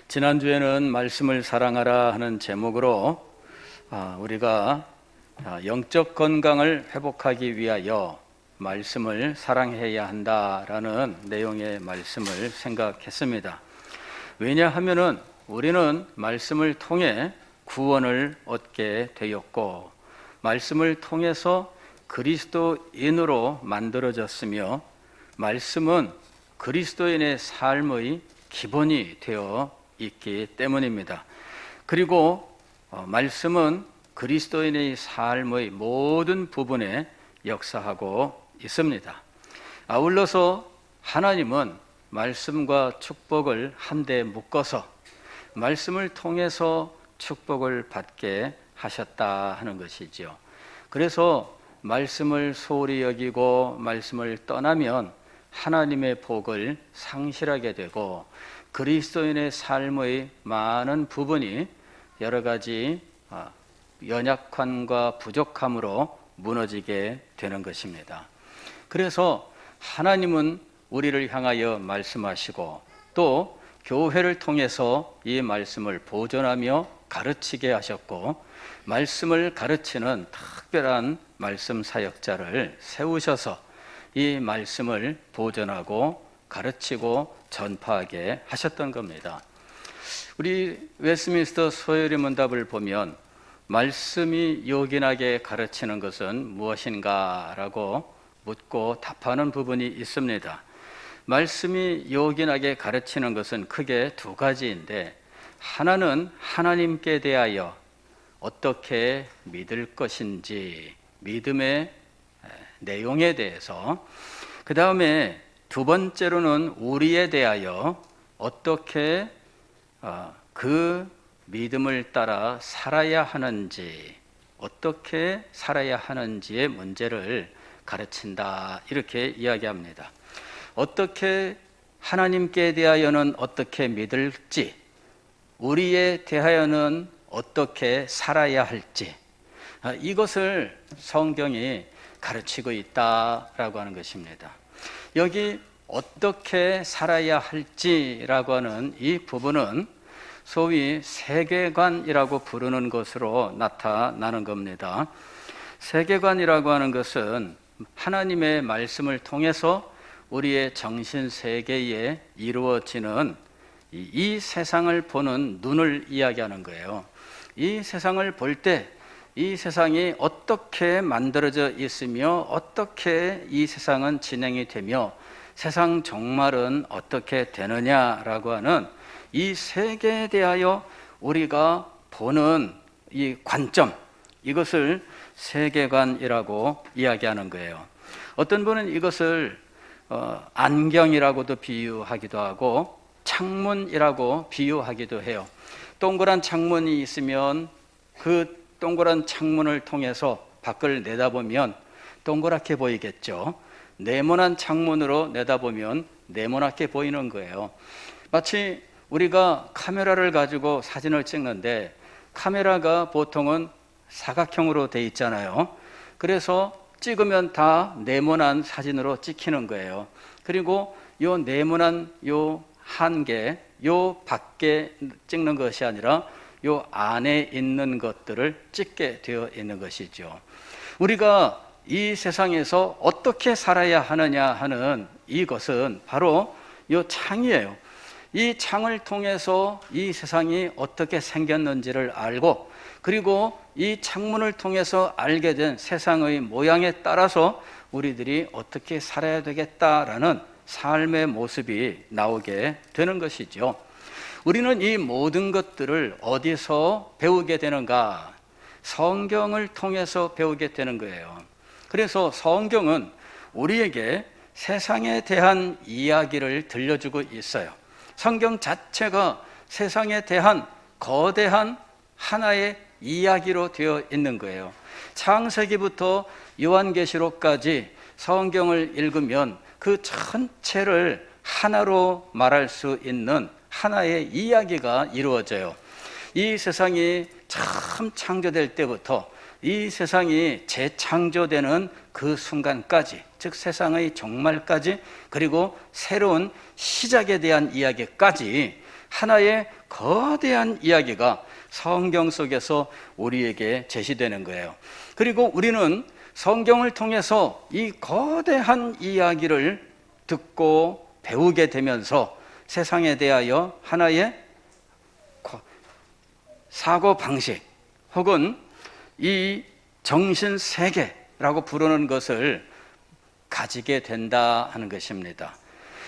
지난주에는 말씀을 사랑하라 하는 제목으로 우리가 영적 건강을 회복하기 위하여 말씀을 사랑해야 한다라는 내용의 말씀을 생각했습니다. 왜냐하면은 우리는 말씀을 통해 구원을 얻게 되었고, 말씀을 통해서 그리스도인으로 만들어졌으며, 말씀은 그리스도인의 삶의 기본이 되어 있기 때문입니다. 그리고 말씀은 그리스도인의 삶의 모든 부분에 역사하고 있습니다. 아울러서 하나님은 말씀과 축복을 한데 묶어서 말씀을 통해서 축복을 받게 하셨다 하는 것이지요. 그래서 말씀을 소홀히 여기고 말씀을 떠나면 하나님의 복을 상실하게 되고, 그리스도인의 삶의 많은 부분이 여러 가지 연약함과 부족함으로 무너지게 되는 것입니다. 그래서 하나님은 우리를 향하여 말씀하시고, 또 교회를 통해서 이 말씀을 보존하며 가르치게 하셨고, 말씀을 가르치는 특별한 말씀 사역자를 세우셔서 이 말씀을 보존하고 가르치고 전파하게 하셨던 겁니다. 우리 웨스트민스터 소요리 문답을 보면 말씀이 요긴하게 가르치는 것은 무엇인가 라고 묻고 답하는 부분이 있습니다. 말씀이 요긴하게 가르치는 것은 크게 두 가지인데, 하나는 하나님께 대하여 어떻게 믿을 것인지, 믿음의 내용에 대해서, 그 다음에 두 번째로는 우리에 대하여 어떻게 그 믿음을 따라 살아야 하는지, 어떻게 살아야 하는지의 문제를 가르친다, 이렇게 이야기합니다. 어떻게 하나님께 대하여는 어떻게 믿을지, 우리에 대하여는 어떻게 살아야 할지, 이것을 성경이 가르치고 있다라고 하는 것입니다. 여기 어떻게 살아야 할지라고 하는 이 부분은 소위 세계관이라고 부르는 것으로 나타나는 겁니다. 세계관이라고 하는 것은 하나님의 말씀을 통해서 우리의 정신세계에 이루어지는 이 세상을 보는 눈을 이야기하는 거예요. 이 세상을 볼 때 이 세상이 어떻게 만들어져 있으며, 어떻게 이 세상은 진행이 되며, 세상 종말은 어떻게 되느냐라고 하는 이 세계에 대하여 우리가 보는 이 관점, 이것을 세계관이라고 이야기하는 거예요. 어떤 분은 이것을 안경이라고도 비유하기도 하고 창문이라고 비유하기도 해요. 동그란 창문이 있으면 그 동그란 창문을 통해서 밖을 내다보면 동그랗게 보이겠죠. 네모난 창문으로 내다보면 네모나게 보이는 거예요. 마치 우리가 카메라를 가지고 사진을 찍는데, 카메라가 보통은 사각형으로 돼 있잖아요. 그래서 찍으면 다 네모난 사진으로 찍히는 거예요. 그리고 요 네모난 요 한 개, 요 밖에 찍는 것이 아니라 요 안에 있는 것들을 찍게 되어 있는 것이죠. 우리가 이 세상에서 어떻게 살아야 하느냐 하는 이것은 바로 요 창이에요. 이 창을 통해서 이 세상이 어떻게 생겼는지를 알고, 그리고 이 창문을 통해서 알게 된 세상의 모양에 따라서 우리들이 어떻게 살아야 되겠다라는 삶의 모습이 나오게 되는 것이죠. 우리는 이 모든 것들을 어디서 배우게 되는가? 성경을 통해서 배우게 되는 거예요. 그래서 성경은 우리에게 세상에 대한 이야기를 들려주고 있어요. 성경 자체가 세상에 대한 거대한 하나의 이야기로 되어 있는 거예요. 창세기부터 요한계시록까지 성경을 읽으면 그 전체를 하나로 말할 수 있는 하나의 이야기가 이루어져요. 이 세상이 처음 창조될 때부터 이 세상이 재창조되는 그 순간까지, 즉 세상의 종말까지, 그리고 새로운 시작에 대한 이야기까지 하나의 거대한 이야기가 성경 속에서 우리에게 제시되는 거예요. 그리고 우리는 성경을 통해서 이 거대한 이야기를 듣고 배우게 되면서 세상에 대하여 하나의 사고 방식 혹은 이 정신 세계라고 부르는 것을 가지게 된다 하는 것입니다.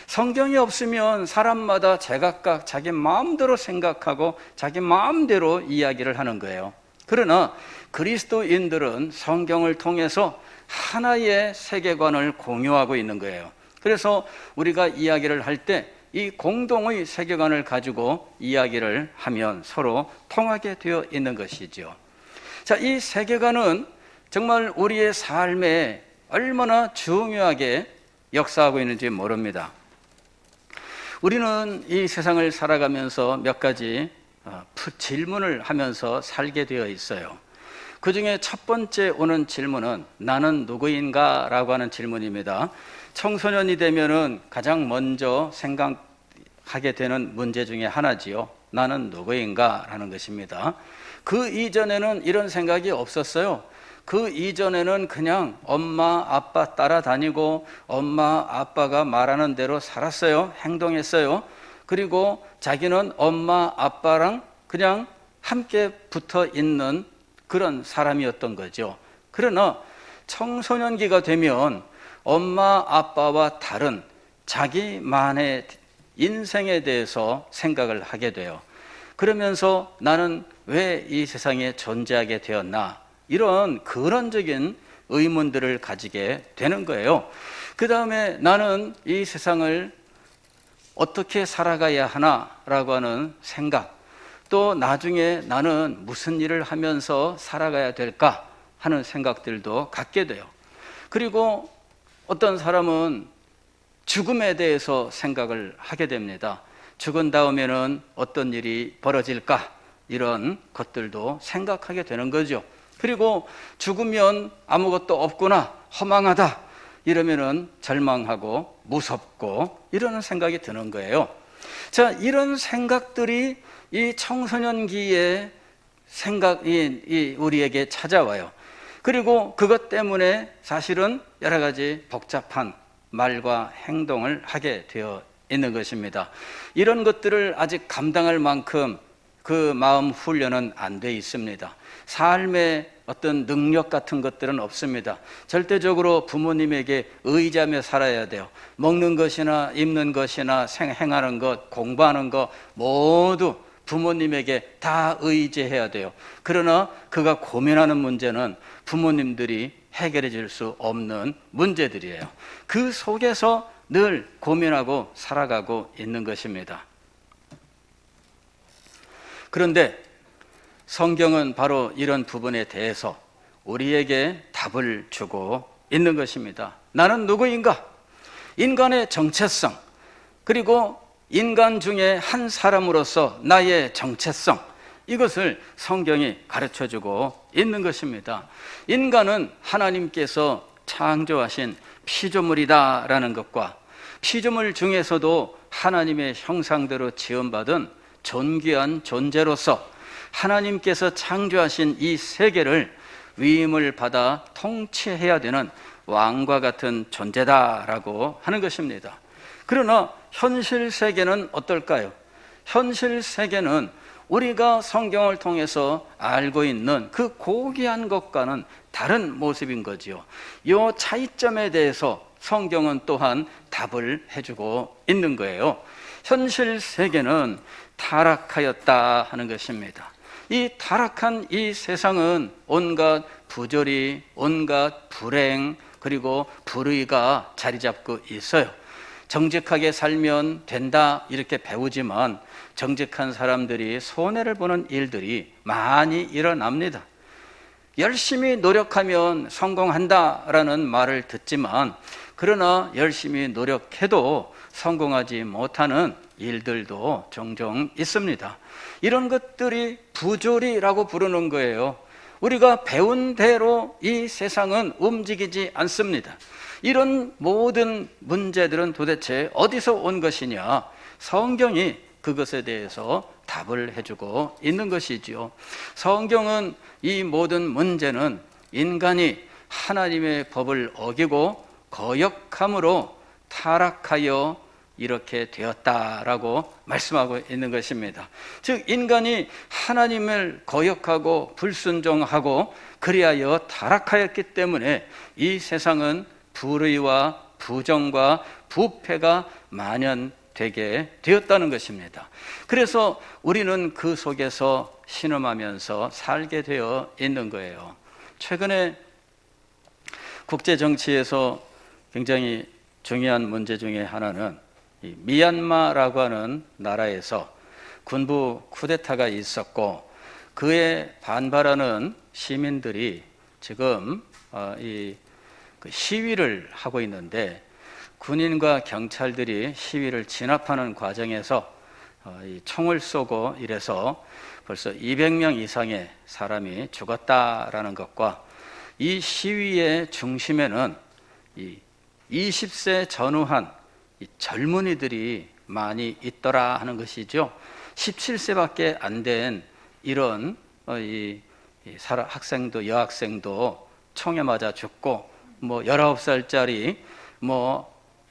성경이 없으면 사람마다 제각각 자기 마음대로 생각하고 자기 마음대로 이야기를 하는 거예요. 그러나 그리스도인들은 성경을 통해서 하나의 세계관을 공유하고 있는 거예요. 그래서 우리가 이야기를 할 때 이 공동의 세계관을 가지고 이야기를 하면 서로 통하게 되어 있는 것이죠. 자, 이 세계관은 정말 우리의 삶에 얼마나 중요하게 역사하고 있는지 모릅니다. 우리는 이 세상을 살아가면서 몇 가지 질문을 하면서 살게 되어 있어요. 그 중에 첫 번째 오는 질문은 나는 누구인가? 라고 하는 질문입니다. 청소년이 되면은 가장 먼저 생각하게 되는 문제 중에 하나지요. 나는 누구인가? 라는 것입니다. 그 이전에는 이런 생각이 없었어요. 그 이전에는 그냥 엄마, 아빠 따라다니고 엄마, 아빠가 말하는 대로 살았어요. 행동했어요. 그리고 자기는 엄마, 아빠랑 그냥 함께 붙어 있는 그런 사람이었던 거죠. 그러나 청소년기가 되면 엄마, 아빠와 다른 자기만의 인생에 대해서 생각을 하게 돼요. 그러면서 나는 왜 이 세상에 존재하게 되었나? 이런 근원적인 의문들을 가지게 되는 거예요. 그 다음에 나는 이 세상을 어떻게 살아가야 하나라고 하는 생각, 또 나중에 나는 무슨 일을 하면서 살아가야 될까 하는 생각들도 갖게 돼요. 그리고 어떤 사람은 죽음에 대해서 생각을 하게 됩니다. 죽은 다음에는 어떤 일이 벌어질까 이런 것들도 생각하게 되는 거죠. 그리고 죽으면 아무것도 없구나, 허망하다 이러면은 절망하고 무섭고 이러는 생각이 드는 거예요. 자, 이런 생각들이 이 청소년기의 생각이 우리에게 찾아와요. 그리고 그것 때문에 사실은 여러 가지 복잡한 말과 행동을 하게 되어 있는 것입니다. 이런 것들을 아직 감당할 만큼 그 마음 훈련은 안 돼 있습니다. 삶의 어떤 능력 같은 것들은 없습니다. 절대적으로 부모님에게 의지하며 살아야 돼요. 먹는 것이나 입는 것이나 행하는 것, 공부하는 것 모두 부모님에게 다 의지해야 돼요. 그러나 그가 고민하는 문제는 부모님들이 해결해 줄 수 없는 문제들이에요. 그 속에서 늘 고민하고 살아가고 있는 것입니다. 그런데 성경은 바로 이런 부분에 대해서 우리에게 답을 주고 있는 것입니다. 나는 누구인가? 인간의 정체성, 그리고 인간 중에 한 사람으로서 나의 정체성, 이것을 성경이 가르쳐주고 있는 것입니다. 인간은 하나님께서 창조하신 피조물이다라는 것과 피조물 중에서도 하나님의 형상대로 지음받은 존귀한 존재로서 하나님께서 창조하신 이 세계를 위임을 받아 통치해야 되는 왕과 같은 존재다라고 하는 것입니다. 그러나 현실 세계는 어떨까요? 현실 세계는 우리가 성경을 통해서 알고 있는 그 고귀한 것과는 다른 모습인 거지요. 이 차이점에 대해서 성경은 또한 답을 해주고 있는 거예요. 현실 세계는 타락하였다 하는 것입니다. 이 타락한 이 세상은 온갖 부조리, 온갖 불행, 그리고 불의가 자리 잡고 있어요. 정직하게 살면 된다 이렇게 배우지만 정직한 사람들이 손해를 보는 일들이 많이 일어납니다. 열심히 노력하면 성공한다라는 말을 듣지만 그러나 열심히 노력해도 성공하지 못하는 일들도 종종 있습니다. 이런 것들이 부조리라고 부르는 거예요. 우리가 배운 대로 이 세상은 움직이지 않습니다. 이런 모든 문제들은 도대체 어디서 온 것이냐? 성경이 그것에 대해서 답을 해주고 있는 것이지요. 성경은 이 모든 문제는 인간이 하나님의 법을 어기고 거역함으로 타락하여 이렇게 되었다라고 말씀하고 있는 것입니다. 즉 인간이 하나님을 거역하고 불순종하고 그리하여 타락하였기 때문에 이 세상은 불의와 부정과 부패가 만연되게 되었다는 것입니다. 그래서 우리는 그 속에서 신음하면서 살게 되어 있는 거예요. 최근에 국제 정치에서 굉장히 중요한 문제 중에 하나는 이 미얀마라고 하는 나라에서 군부 쿠데타가 있었고 그에 반발하는 시민들이 지금 시위를 하고 있는데 군인과 경찰들이 시위를 진압하는 과정에서 총을 쏘고 이래서 벌써 200명 이상의 사람이 죽었다라는 것과 이 시위의 중심에는 이 20세 전후한 이 젊은이들이 많이 있더라 하는 것이죠. 17세밖에 안 된 이런 학생도 여학생도 총에 맞아 죽고 19살짜리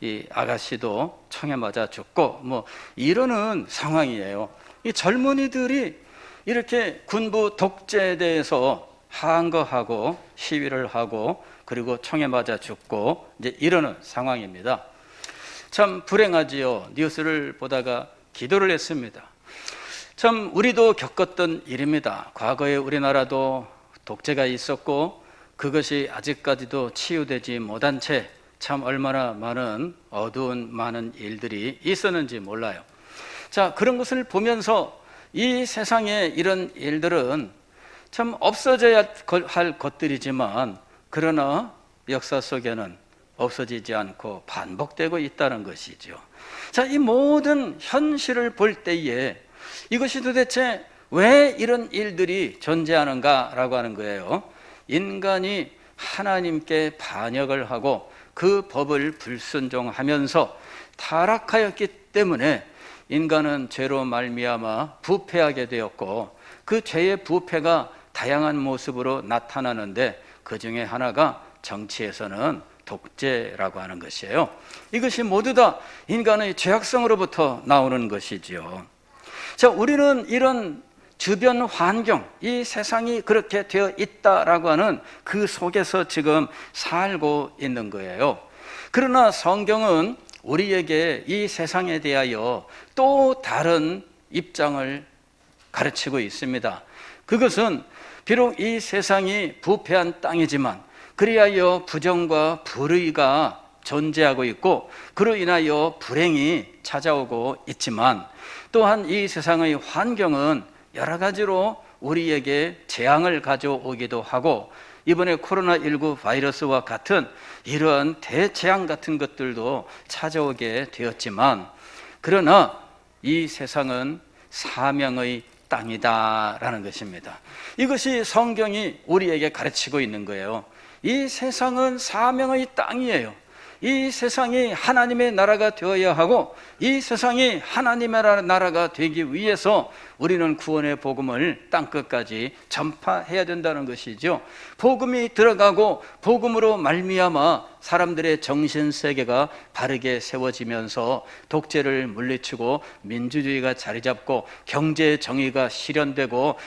이 아가씨도 총에 맞아 죽고 이러는 상황이에요. 이 젊은이들이 이렇게 군부 독재에 대해서 항거하고 시위를 하고 그리고 총에 맞아 죽고 이제 이러는 상황입니다. 참 불행하지요. 뉴스를 보다가 기도를 했습니다. 참 우리도 겪었던 일입니다. 과거에 우리나라도 독재가 있었고 그것이 아직까지도 치유되지 못한 채 참 얼마나 많은 어두운 많은 일들이 있었는지 몰라요. 자, 그런 것을 보면서 이 세상에 이런 일들은 참 없어져야 할 것들이지만 그러나 역사 속에는 없어지지 않고 반복되고 있다는 것이죠. 자, 이 모든 현실을 볼 때에 이것이 도대체 왜 이런 일들이 존재하는가라고 하는 거예요. 인간이 하나님께 반역을 하고 그 법을 불순종하면서 타락하였기 때문에 인간은 죄로 말미암아 부패하게 되었고 그 죄의 부패가 다양한 모습으로 나타나는데 그 중에 하나가 정치에서는 독재라고 하는 것이에요. 이것이 모두 다 인간의 죄악성으로부터 나오는 것이지요. 자, 우리는 이런 주변 환경, 이 세상이 그렇게 되어 있다라고 하는 그 속에서 지금 살고 있는 거예요. 그러나 성경은 우리에게 이 세상에 대하여 또 다른 입장을 가르치고 있습니다. 그것은 비록 이 세상이 부패한 땅이지만 그리하여 부정과 불의가 존재하고 있고 그로 인하여 불행이 찾아오고 있지만 또한 이 세상의 환경은 여러 가지로 우리에게 재앙을 가져오기도 하고 이번에 코로나19 바이러스와 같은 이러한 대재앙 같은 것들도 찾아오게 되었지만 그러나 이 세상은 사명의 땅이다라는 것입니다. 이것이 성경이 우리에게 가르치고 있는 거예요. 이 세상은 사명의 땅이에요. 이 세상이 하나님의 나라가 되어야 하고 이 세상이 하나님의 나라가 되기 위해서 우리는 구원의 복음을 땅끝까지 전파해야 된다는 것이죠. 복음이 들어가고 복음으로 말미암아 사람들의 정신세계가 바르게 세워지면서 독재를 물리치고 민주주의가 자리 잡고 경제 정의가 실현되고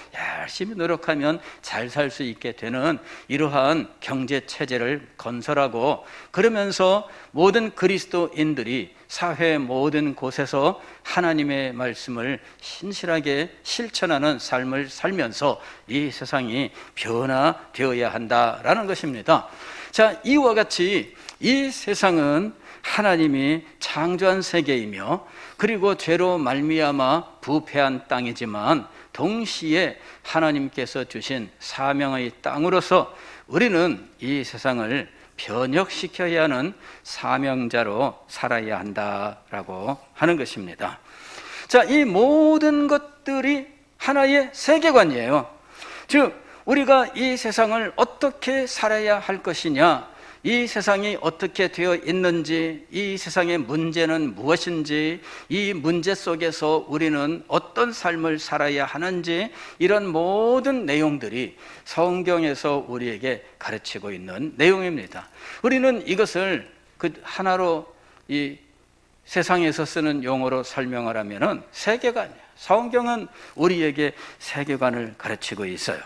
열심히 노력하면 잘 살 수 있게 되는 이러한 경제 체제를 건설하고 그러면서 모든 그리스도인들이 사회 모든 곳에서 하나님의 말씀을 신실하게 실천하는 삶을 살면서 이 세상이 변화되어야 한다라는 것입니다. 자, 이와 같이 이 세상은 하나님이 창조한 세계이며 그리고 죄로 말미암아 부패한 땅이지만 동시에 하나님께서 주신 사명의 땅으로서 우리는 이 세상을 변혁시켜야 하는 사명자로 살아야 한다라고 하는 것입니다. 자, 이 모든 것들이 하나의 세계관이에요. 즉 우리가 이 세상을 어떻게 살아야 할 것이냐, 이 세상이 어떻게 되어 있는지, 이 세상의 문제는 무엇인지, 이 문제 속에서 우리는 어떤 삶을 살아야 하는지, 이런 모든 내용들이 성경에서 우리에게 가르치고 있는 내용입니다. 우리는 이것을 그 하나로 이 세상에서 쓰는 용어로 설명을 하면은 세계관이에요. 성경은 우리에게 세계관을 가르치고 있어요.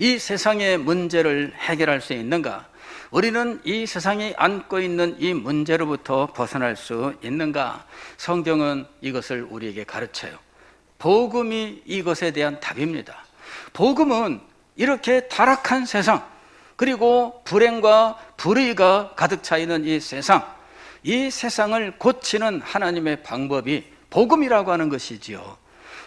이 세상의 문제를 해결할 수 있는가? 우리는 이 세상이 안고 있는 이 문제로부터 벗어날 수 있는가? 성경은 이것을 우리에게 가르쳐요. 복음이 이것에 대한 답입니다. 복음은 이렇게 타락한 세상, 그리고 불행과 불의가 가득 차 있는 이 세상을 고치는 하나님의 방법이 복음이라고 하는 것이지요.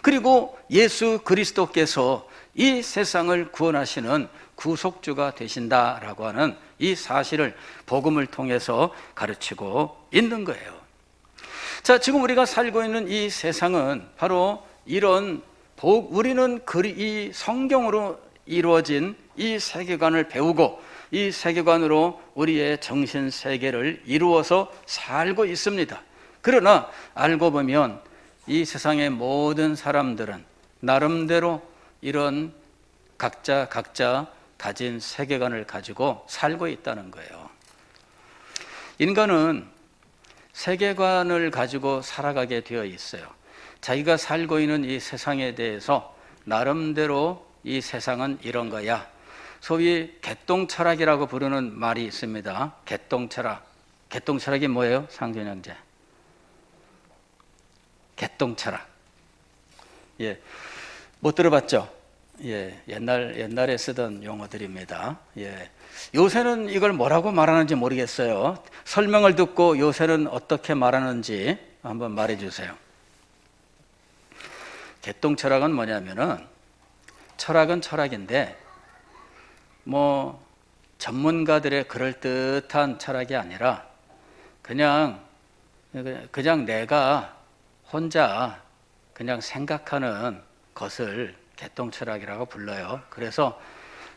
그리고 예수 그리스도께서 이 세상을 구원하시는 구속주가 되신다라고 하는 이 사실을 복음을 통해서 가르치고 있는 거예요. 자, 지금 우리가 살고 있는 이 세상은 바로 이런 우리는 이 성경으로 이루어진 이 세계관을 배우고 이 세계관으로 우리의 정신 세계를 이루어서 살고 있습니다. 그러나 알고 보면 이 세상의 모든 사람들은 나름대로 이런 각자 가진 세계관을 가지고 살고 있다는 거예요. 인간은 세계관을 가지고 살아가게 되어 있어요. 자기가 살고 있는 이 세상에 대해서 나름대로 이 세상은 이런 거야. 소위 개똥철학이라고 부르는 말이 있습니다. 개똥철학. 개똥철학이 뭐예요? 상준 형제. 개똥철학. 예. 못 들어봤죠? 예. 옛날에 쓰던 용어들입니다. 예. 요새는 이걸 뭐라고 말하는지 모르겠어요. 설명을 듣고 요새는 어떻게 말하는지 한번 말해 주세요. 개똥철학은 뭐냐면은 철학은 철학인데 뭐 전문가들의 그럴듯한 철학이 아니라 그냥 내가 혼자 그냥 생각하는 것을 개똥철학이라고 불러요. 그래서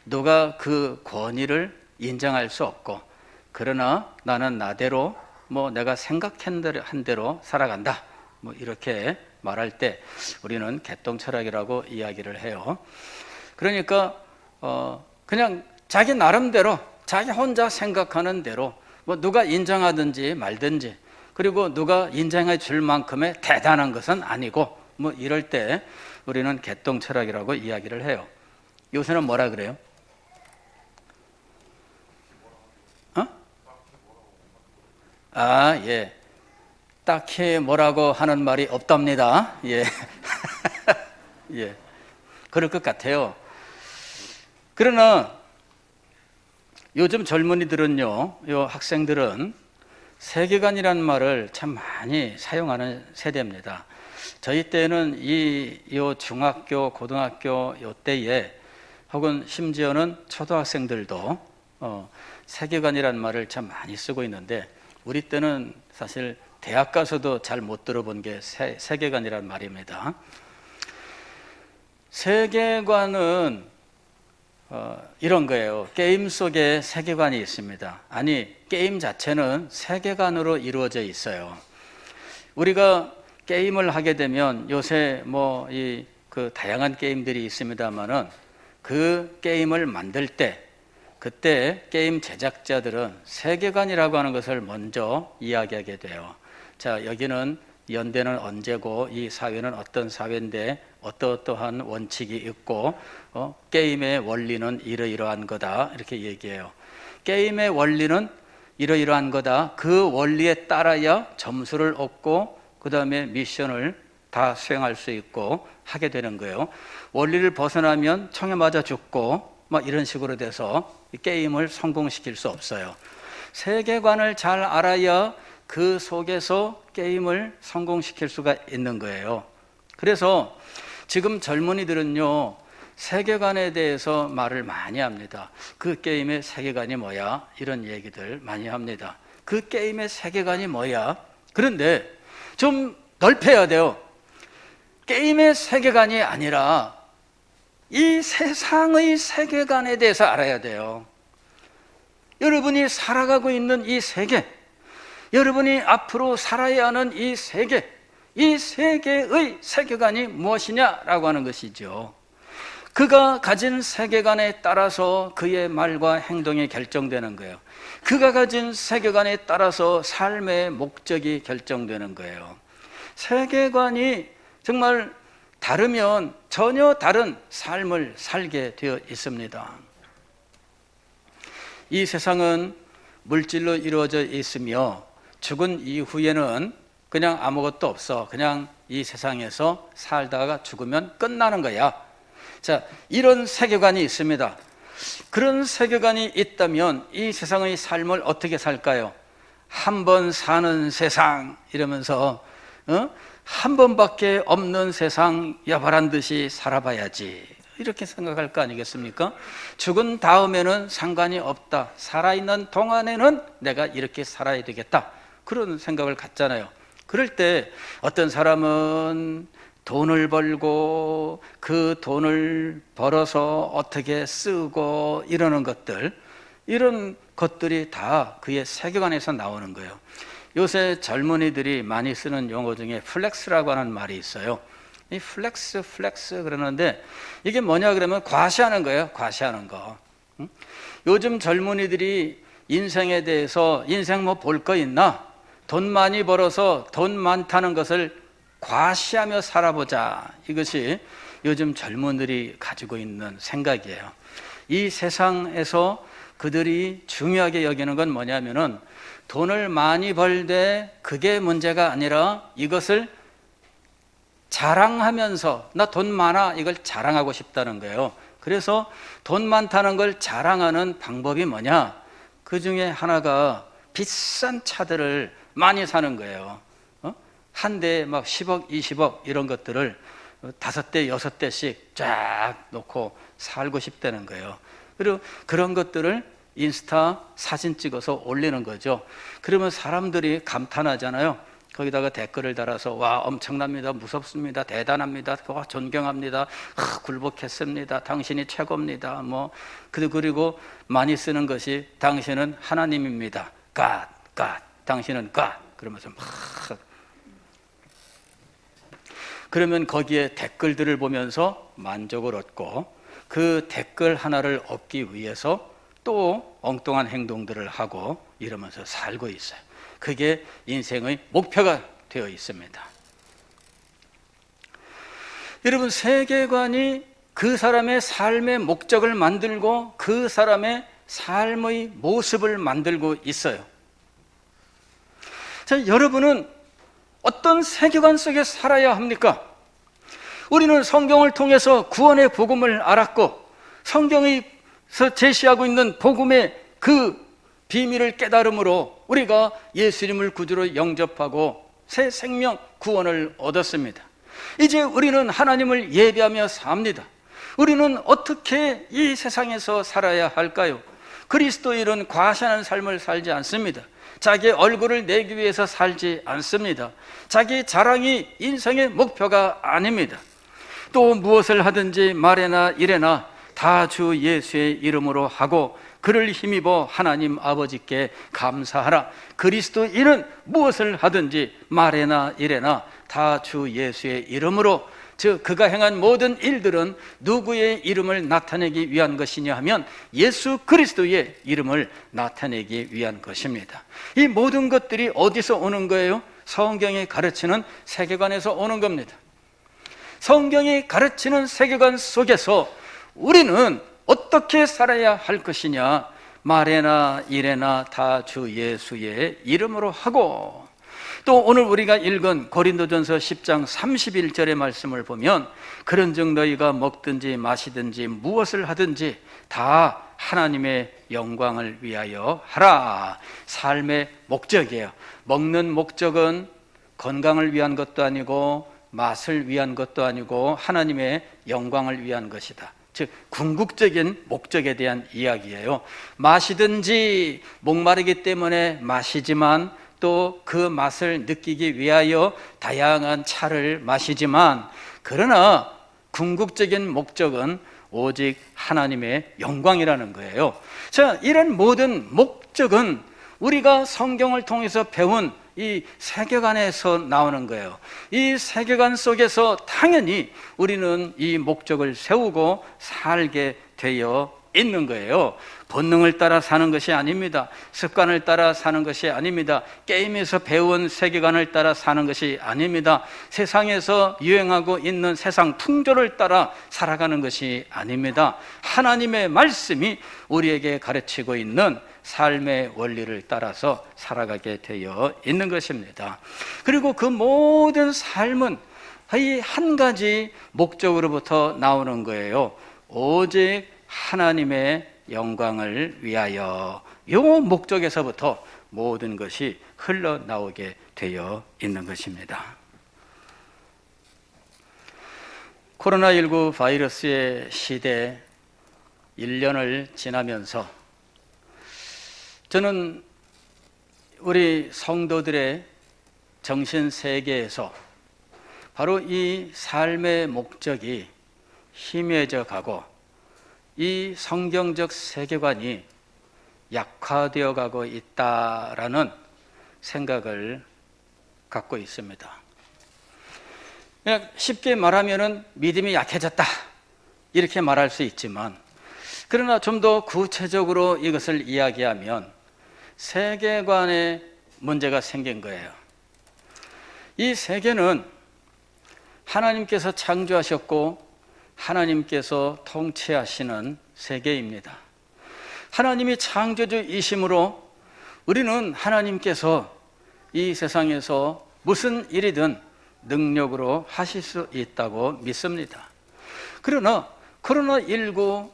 누가 그 권위를 인정할 수 없고, 그러나 나는 나대로 뭐 내가 생각한 대로 살아간다, 뭐 이렇게 말할 때 우리는 개똥철학이라고 이야기를 해요. 그러니까 그냥 자기 나름대로 자기 혼자 생각하는 대로 뭐 누가 인정하든지 말든지, 그리고 누가 인정해 줄 만큼의 대단한 것은 아니고 뭐 이럴 때 우리는 개똥철학이라고 이야기를 해요. 요새는 뭐라 그래요? 예. 딱히 뭐라고 하는 말이 없답니다. 예. 예. 그럴 것 같아요. 그러나 요즘 젊은이들은요, 요 학생들은 세계관이라는 말을 참 많이 사용하는 세대입니다. 저희 때는 요 중학교, 고등학교 요 때에 혹은 심지어는 초등학생들도 세계관이라는 말을 참 많이 쓰고 있는데, 우리 때는 사실 대학 가서도 잘 못 들어본 게 세계관이라는 말입니다. 세계관은 이런 거예요. 게임 속에 세계관이 있습니다. 아니, 게임 자체는 세계관으로 이루어져 있어요. 우리가 게임을 하게 되면 요새 그 다양한 게임들이 있습니다만은 그 게임을 만들 때 그때 게임 제작자들은 세계관이라고 하는 것을 먼저 이야기하게 돼요. 자, 여기는 연대는 언제고 이 사회는 어떤 사회인데 어떠한 원칙이 있고 게임의 원리는 이러이러한 거다, 이렇게 얘기해요. 게임의 원리는 이러이러한 거다. 그 원리에 따라야 점수를 얻고 그 다음에 미션을 다 수행할 수 있고 하게 되는 거예요. 원리를 벗어나면 총에 맞아 죽고 막 이런 식으로 돼서 게임을 성공시킬 수 없어요. 세계관을 잘 알아야 그 속에서 게임을 성공시킬 수가 있는 거예요. 그래서 지금 젊은이들은요, 세계관에 대해서 말을 많이 합니다. 그 게임의 세계관이 뭐야? 이런 얘기들 많이 합니다. 그 게임의 세계관이 뭐야? 그런데 좀 넓혀야 돼요. 게임의 세계관이 아니라 이 세상의 세계관에 대해서 알아야 돼요. 여러분이 살아가고 있는 이 세계, 여러분이 앞으로 살아야 하는 이 세계, 이 세계의 세계관이 무엇이냐라고 하는 것이죠. 그가 가진 세계관에 따라서 그의 말과 행동이 결정되는 거예요. 그가 가진 세계관에 따라서 삶의 목적이 결정되는 거예요. 세계관이 정말 다르면 전혀 다른 삶을 살게 되어 있습니다. 이 세상은 물질로 이루어져 있으며 죽은 이후에는 그냥 아무것도 없어. 그냥 이 세상에서 살다가 죽으면 끝나는 거야. 자, 이런 세계관이 있습니다. 그런 세계관이 있다면 이 세상의 삶을 어떻게 살까요? 한 번 사는 세상 이러면서 한 번밖에 없는 세상 야발한 듯이 살아봐야지, 이렇게 생각할 거 아니겠습니까? 죽은 다음에는 상관이 없다. 살아있는 동안에는 내가 이렇게 살아야 되겠다, 그런 생각을 갖잖아요. 그럴 때 어떤 사람은 돈을 벌고 그 돈을 벌어서 어떻게 쓰고 이러는 것들, 이런 것들이 다 그의 세계관에서 나오는 거예요. 요새 젊은이들이 많이 쓰는 용어 중에 플렉스라고 하는 말이 있어요. 이 플렉스 그러는데 이게 뭐냐 그러면 과시하는 거예요. 과시하는 거. 요즘 젊은이들이 인생에 대해서 인생 뭐 볼 거 있나? 돈 많이 벌어서 돈 많다는 것을 과시하며 살아보자. 이것이 요즘 젊은이들이 가지고 있는 생각이에요. 이 세상에서 그들이 중요하게 여기는 건 뭐냐면은 돈을 많이 벌되 그게 문제가 아니라 이것을 자랑하면서 나 돈 많아, 이걸 자랑하고 싶다는 거예요. 그래서 돈 많다는 걸 자랑하는 방법이 뭐냐? 그 중에 하나가 비싼 차들을 많이 사는 거예요. 한 대에 막 10억, 20억 이런 것들을 5대, 6대씩 쫙 놓고 살고 싶다는 거예요. 그리고 그런 것들을 인스타 사진 찍어서 올리는 거죠. 그러면 사람들이 감탄하잖아요. 거기다가 댓글을 달아서 와, 엄청납니다, 무섭습니다, 대단합니다, 존경합니다, 굴복했습니다, 당신이 최고입니다, 뭐 그리고 많이 쓰는 것이 당신은 하나님입니다, God, 당신은 God, 그러면서 막, 그러면 거기에 댓글들을 보면서 만족을 얻고 그 댓글 하나를 얻기 위해서 또 엉뚱한 행동들을 하고 이러면서 살고 있어요. 그게 인생의 목표가 되어 있습니다. 여러분, 세계관이 그 사람의 삶의 목적을 만들고 그 사람의 삶의 모습을 만들고 있어요. 자, 여러분은 어떤 세계관 속에 살아야 합니까? 우리는 성경을 통해서 구원의 복음을 알았고 성경에서 제시하고 있는 복음의 그 비밀을 깨달음으로 우리가 예수님을 구주로 영접하고 새 생명 구원을 얻었습니다. 이제 우리는 하나님을 예배하며 삽니다. 우리는 어떻게 이 세상에서 살아야 할까요? 그리스도인은 과시하는 삶을 살지 않습니다. 자기의 얼굴을 내기 위해서 살지 않습니다. 자기 자랑이 인생의 목표가 아닙니다. 또 무엇을 하든지 말에나 일에나 다 주 예수의 이름으로 하고 그를 힘입어 하나님 아버지께 감사하라. 그리스도인은 무엇을 하든지 말에나 일에나 다 주 예수의 이름으로, 즉 그가 행한 모든 일들은 누구의 이름을 나타내기 위한 것이냐 하면 예수 그리스도의 이름을 나타내기 위한 것입니다. 이 모든 것들이 어디서 오는 거예요? 성경이 가르치는 세계관에서 오는 겁니다. 성경이 가르치는 세계관 속에서 우리는 어떻게 살아야 할 것이냐? 말에나 일에나 다 주 예수의 이름으로 하고, 또 오늘 우리가 읽은 고린도전서 10장 31절의 말씀을 보면 그런즉 너희가 먹든지 마시든지 무엇을 하든지 다 하나님의 영광을 위하여 하라. 삶의 목적이에요. 먹는 목적은 건강을 위한 것도 아니고 맛을 위한 것도 아니고 하나님의 영광을 위한 것이다. 즉 궁극적인 목적에 대한 이야기예요. 마시든지 목마르기 때문에 마시지만 또 그 맛을 느끼기 위하여 다양한 차를 마시지만, 그러나 궁극적인 목적은 오직 하나님의 영광이라는 거예요. 자, 이런 모든 목적은 우리가 성경을 통해서 배운 이 세계관에서 나오는 거예요. 이 세계관 속에서 당연히 우리는 이 목적을 세우고 살게 되어 있는 거예요. 본능을 따라 사는 것이 아닙니다. 습관을 따라 사는 것이 아닙니다. 게임에서 배운 세계관을 따라 사는 것이 아닙니다. 세상에서 유행하고 있는 세상 풍조를 따라 살아가는 것이 아닙니다. 하나님의 말씀이 우리에게 가르치고 있는 삶의 원리를 따라서 살아가게 되어 있는 것입니다. 그리고 그 모든 삶은 이 한 가지 목적으로부터 나오는 거예요. 오직 하나님의 영광을 위하여. 이 목적에서부터 모든 것이 흘러나오게 되어 있는 것입니다. 코로나19 바이러스의 시대 1년을 지나면서 저는 우리 성도들의 정신세계에서 바로 이 삶의 목적이 희미해져 가고 이 성경적 세계관이 약화되어 가고 있다라는 생각을 갖고 있습니다. 그냥 쉽게 말하면은 믿음이 약해졌다 이렇게 말할 수 있지만, 그러나 좀 더 구체적으로 이것을 이야기하면 세계관에 문제가 생긴 거예요. 이 세계는 하나님께서 창조하셨고 하나님께서 통치하시는 세계입니다. 하나님이 창조주이심으로 우리는 하나님께서 이 세상에서 무슨 일이든 능력으로 하실 수 있다고 믿습니다. 그러나 코로나19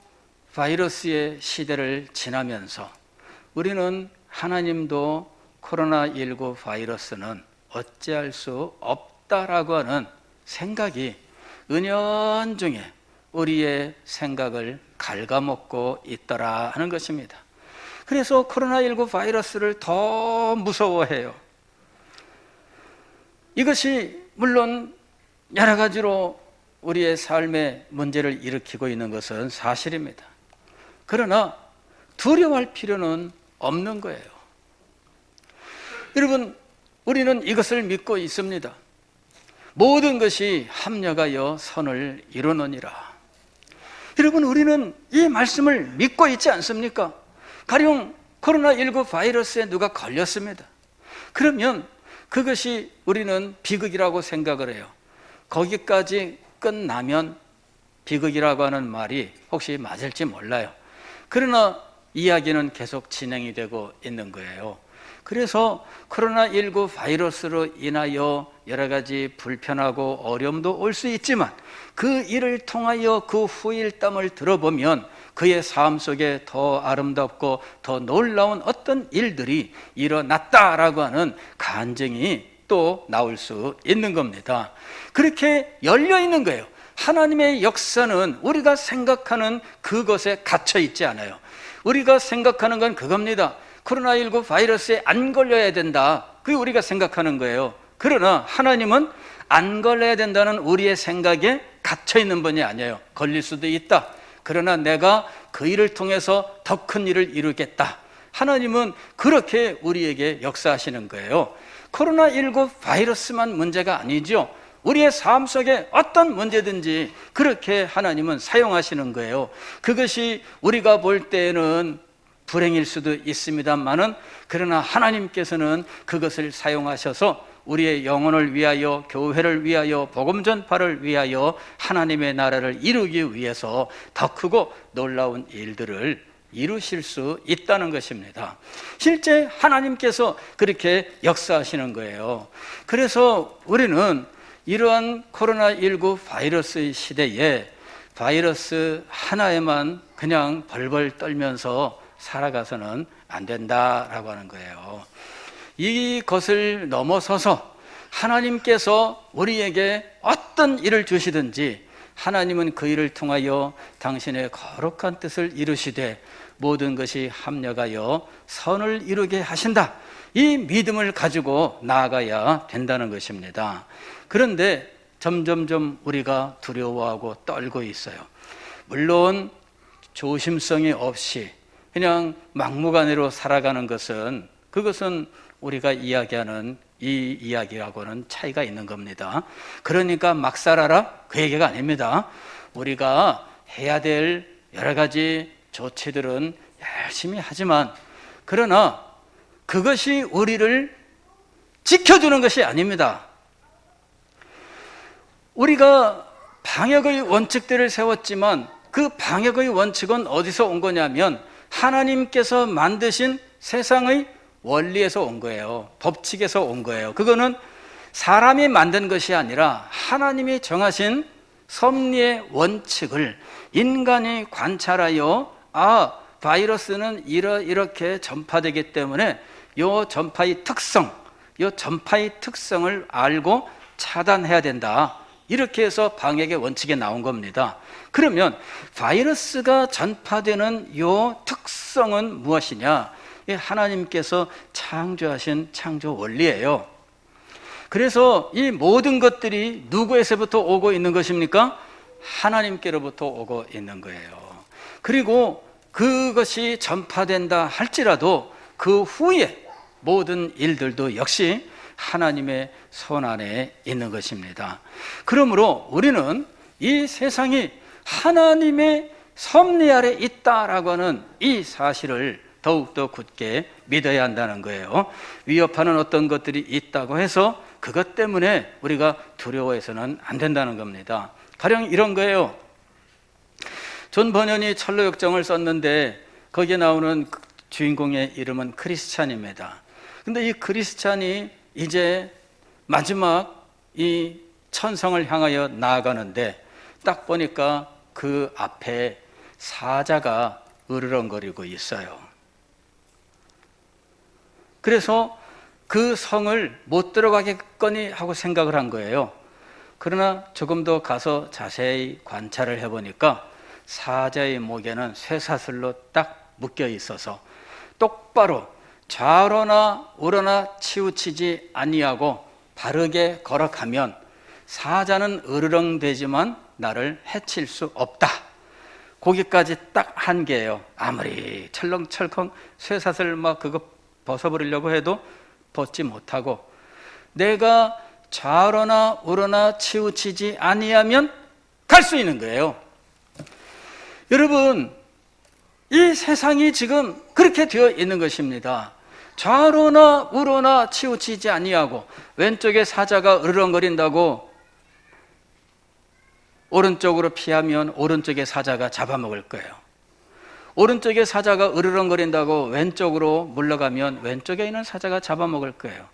바이러스의 시대를 지나면서 우리는 하나님도 코로나19 바이러스는 어찌할 수 없다라고 하는 생각이 은연중에 우리의 생각을 갉아먹고 있더라 하는 것입니다. 그래서 코로나19 바이러스를 더 무서워해요. 이것이 물론 여러 가지로 우리의 삶에 문제를 일으키고 있는 것은 사실입니다. 그러나 두려워할 필요는 없는 거예요. 여러분, 우리는 이것을 믿고 있습니다. 모든 것이 합력하여 선을 이루느니라. 여러분, 우리는 이 말씀을 믿고 있지 않습니까? 가령 코로나19 바이러스에 누가 걸렸습니다. 그러면 그것이 우리는 비극이라고 생각을 해요. 거기까지 끝나면 비극이라고 하는 말이 혹시 맞을지 몰라요. 그러나 이야기는 계속 진행이 되고 있는 거예요. 그래서 코로나19 바이러스로 인하여 여러 가지 불편하고 어려움도 올 수 있지만 그 일을 통하여 그 후일담을 들어보면 그의 삶 속에 더 아름답고 더 놀라운 어떤 일들이 일어났다라고 하는 간증이 또 나올 수 있는 겁니다. 그렇게 열려 있는 거예요. 하나님의 역사는 우리가 생각하는 그것에 갇혀 있지 않아요. 우리가 생각하는 건 그겁니다. 코로나19 바이러스에 안 걸려야 된다. 그게 우리가 생각하는 거예요. 그러나 하나님은 안 걸려야 된다는 우리의 생각에 갇혀 있는 분이 아니에요. 걸릴 수도 있다. 그러나 내가 그 일을 통해서 더 큰 일을 이루겠다. 하나님은 그렇게 우리에게 역사하시는 거예요. 코로나19 바이러스만 문제가 아니죠. 우리의 삶 속에 어떤 문제든지 그렇게 하나님은 사용하시는 거예요. 그것이 우리가 볼 때는 불행일 수도 있습니다만은, 그러나 하나님께서는 그것을 사용하셔서 우리의 영혼을 위하여, 교회를 위하여, 복음 전파를 위하여 하나님의 나라를 이루기 위해서 더 크고 놀라운 일들을 이루실 수 있다는 것입니다. 실제 하나님께서 그렇게 역사하시는 거예요. 그래서 우리는 이러한 코로나19 바이러스의 시대에 바이러스 하나에만 그냥 벌벌 떨면서 살아가서는 안 된다라고 하는 거예요. 이것을 넘어서서 하나님께서 우리에게 어떤 일을 주시든지 하나님은 그 일을 통하여 당신의 거룩한 뜻을 이루시되 모든 것이 합력하여 선을 이루게 하신다. 이 믿음을 가지고 나아가야 된다는 것입니다. 그런데 점점점 우리가 두려워하고 떨고 있어요. 물론 조심성이 없이 그냥 막무가내로 살아가는 것은, 그것은 우리가 이야기하는 이 이야기하고는 차이가 있는 겁니다. 그러니까 막 살아라, 그 얘기가 아닙니다. 우리가 해야 될 여러 가지 조치들은 열심히 하지만, 그러나 그것이 우리를 지켜주는 것이 아닙니다. 우리가 방역의 원칙들을 세웠지만 그 방역의 원칙은 어디서 온 거냐면 하나님께서 만드신 세상의 원리에서 온 거예요. 법칙에서 온 거예요. 그거는 사람이 만든 것이 아니라 하나님이 정하신 섭리의 원칙을 인간이 관찰하여, 바이러스는 이렇게 전파되기 때문에 요 전파의 특성을 알고 차단해야 된다. 이렇게 해서 방역의 원칙에 나온 겁니다. 그러면 바이러스가 전파되는 요 특성은 무엇이냐? 하나님께서 창조하신 창조 원리예요. 그래서 이 모든 것들이 누구에서부터 오고 있는 것입니까? 하나님께로부터 오고 있는 거예요. 그리고 그것이 전파된다 할지라도 그 후에 모든 일들도 역시 하나님의 손 안에 있는 것입니다. 그러므로 우리는 이 세상이 하나님의 섭리 아래 있다라고 하는 이 사실을 더욱더 굳게 믿어야 한다는 거예요. 위협하는 어떤 것들이 있다고 해서 그것 때문에 우리가 두려워해서는 안 된다는 겁니다. 가령 이런 거예요. 존 버년이 철로역정을 썼는데 거기에 나오는 주인공의 이름은 크리스찬입니다. 근데 이 크리스찬이 이제 마지막 이 천성을 향하여 나아가는데 딱 보니까 그 앞에 사자가 으르렁거리고 있어요. 그래서 그 성을 못 들어가겠거니 하고 생각을 한 거예요. 그러나 조금 더 가서 자세히 관찰을 해보니까 사자의 목에는 쇠사슬로 딱 묶여 있어서 똑바로 좌로나 우로나 치우치지 아니하고 바르게 걸어가면 사자는 으르렁대지만 나를 해칠 수 없다. 거기까지 딱 한계예요. 아무리 철렁철컹 쇠사슬 막 그거 벗어버리려고 해도 벗지 못하고, 내가 좌로나 우로나 치우치지 아니하면 갈 수 있는 거예요. 여러분, 이 세상이 지금 그렇게 되어 있는 것입니다. 좌로나 우로나 치우치지 아니하고, 왼쪽에 사자가 으르렁거린다고 오른쪽으로 피하면 오른쪽에 사자가 잡아먹을 거예요. 오른쪽에 사자가 으르렁거린다고 왼쪽으로 물러가면 왼쪽에 있는 사자가 잡아먹을 거예요.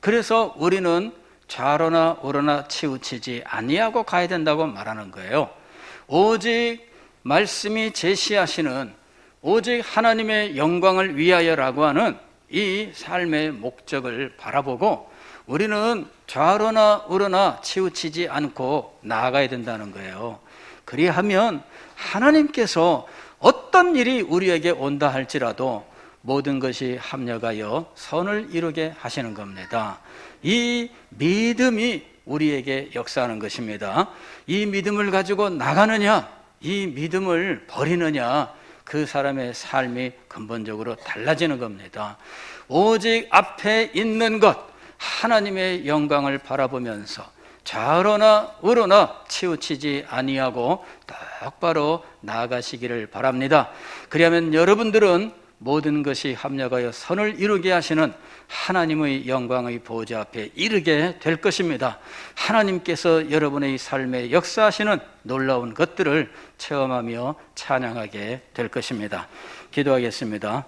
그래서 우리는 좌로나 우로나 치우치지 아니하고 가야 된다고 말하는 거예요. 오직 말씀이 제시하시는 오직 하나님의 영광을 위하여라고 하는 이 삶의 목적을 바라보고 우리는 좌로나 우로나 치우치지 않고 나아가야 된다는 거예요. 그리하면 하나님께서 어떤 일이 우리에게 온다 할지라도 모든 것이 합력하여 선을 이루게 하시는 겁니다. 이 믿음이 우리에게 역사하는 것입니다. 이 믿음을 가지고 나가느냐, 이 믿음을 버리느냐, 그 사람의 삶이 근본적으로 달라지는 겁니다. 오직 앞에 있는 것, 하나님의 영광을 바라보면서 좌로나 우로나 치우치지 아니하고 똑바로 나아가시기를 바랍니다. 그리하면 여러분들은 모든 것이 합력하여 선을 이루게 하시는 하나님의 영광의 보좌 앞에 이르게 될 것입니다. 하나님께서 여러분의 삶에 역사하시는 놀라운 것들을 체험하며 찬양하게 될 것입니다. 기도하겠습니다.